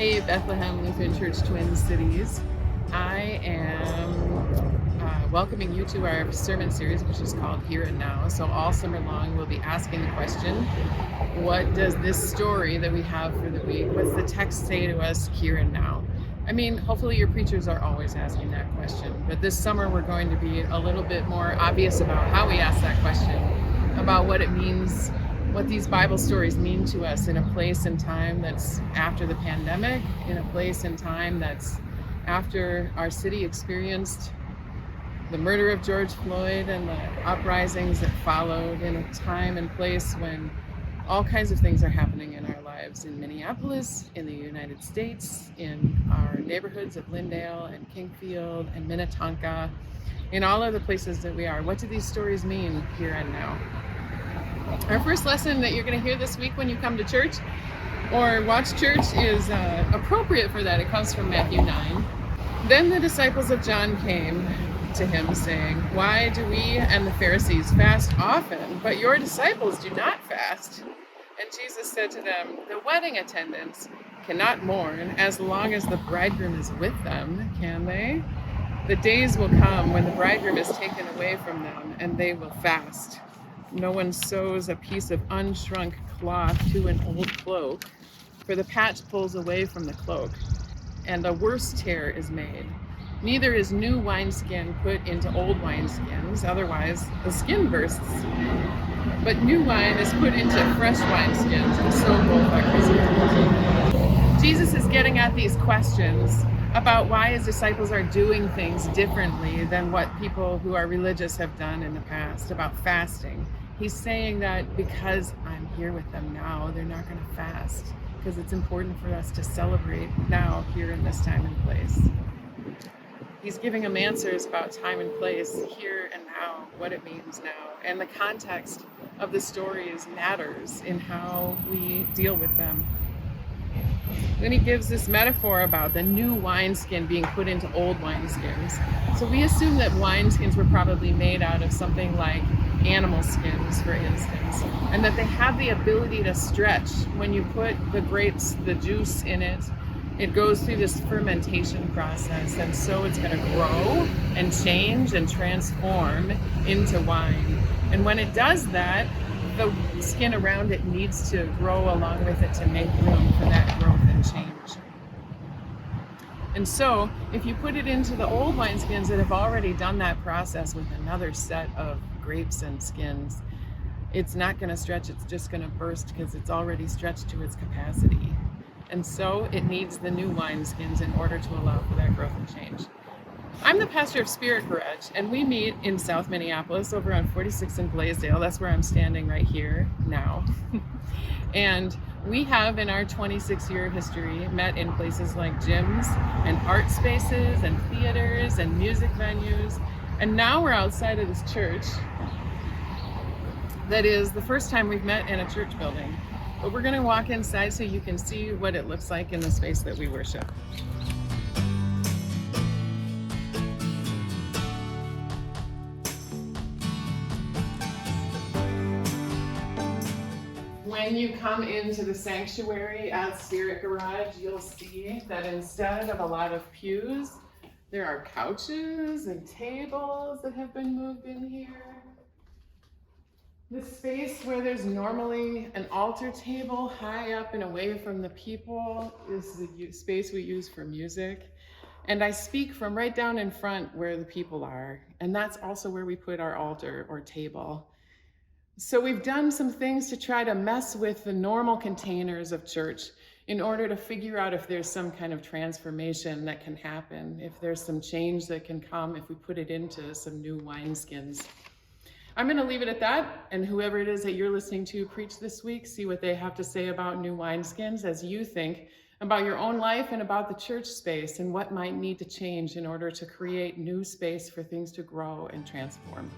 Hey, Bethlehem Lutheran Church Twin Cities. I am welcoming you to our sermon series, which is called Here and Now. So all summer long, we'll be asking the question, what does this story that we have for the week, what's the text say to us here and now? I mean, hopefully your preachers are always asking that question, but this summer we're going to be a little bit more obvious about how we ask that question, about what it means, what these Bible stories mean to us in a place and time that's after the pandemic, in a place and time that's after our city experienced the murder of George Floyd and the uprisings that followed, in a time and place when all kinds of things are happening in our lives in Minneapolis, in the United States, in our neighborhoods of Lyndale and Kingfield and Minnetonka, in all of the places that we are. What do these stories mean here and now? Our first lesson that you're going to hear this week when you come to church or watch church is appropriate for that. It comes from Matthew 9. Then the disciples of John came to him saying, "Why do we and the Pharisees fast often, but your disciples do not fast?" And Jesus said to them, "The wedding attendants cannot mourn as long as the bridegroom is with them, can they? The days will come when the bridegroom is taken away from them, and they will fast. No one sews a piece of unshrunk cloth to an old cloak, for the patch pulls away from the cloak, and a worse tear is made. Neither is new wineskin put into old wineskins, otherwise the skin bursts. But new wine is put into fresh wineskins, and so both are preserved." Jesus is getting at these questions about why his disciples are doing things differently than what people who are religious have done in the past, about fasting. He's saying that because I'm here with them now, they're not going to fast, because it's important for us to celebrate now, here in this time and place. He's giving them answers about time and place, here and now, what it means now. And the context of the stories matters in how we deal with them. Then he gives this metaphor about the new wineskin being put into old wineskins. So we assume that wineskins were probably made out of something like animal skins, for instance, and that they have the ability to stretch. When you put the grapes, the juice in it, it goes through this fermentation process, and so it's going to grow and change and transform into wine. And when it does that, the skin around it needs to grow along with it to make room for that growth and change. And so, if you put it into the old wineskins that have already done that process with another set of grapes and skins, it's not going to stretch, it's just going to burst because it's already stretched to its capacity. And so it needs the new wineskins in order to allow for that growth and change. I'm the pastor of Spirit Garage, and we meet in South Minneapolis over on 46th and Blaisdell. That's where I'm standing right here now. And we have, in our 26-year history, met in places like gyms and art spaces and theaters and music venues. And now we're outside of this church. That is the first time we've met in a church building. But we're going to walk inside so you can see what it looks like in the space that we worship. When you come into the sanctuary at Spirit Garage, you'll see that instead of a lot of pews, there are couches and tables that have been moved in here. The space where there's normally an altar table high up and away from the people is the space we use for music. And I speak from right down in front where the people are. And that's also where we put our altar or table. So we've done some things to try to mess with the normal containers of church in order to figure out if there's some kind of transformation that can happen, if there's some change that can come if we put it into some new wineskins. I'm going to leave it at that, and whoever it is that you're listening to preach this week, see what they have to say about new wineskins as you think about your own life and about the church space and what might need to change in order to create new space for things to grow and transform.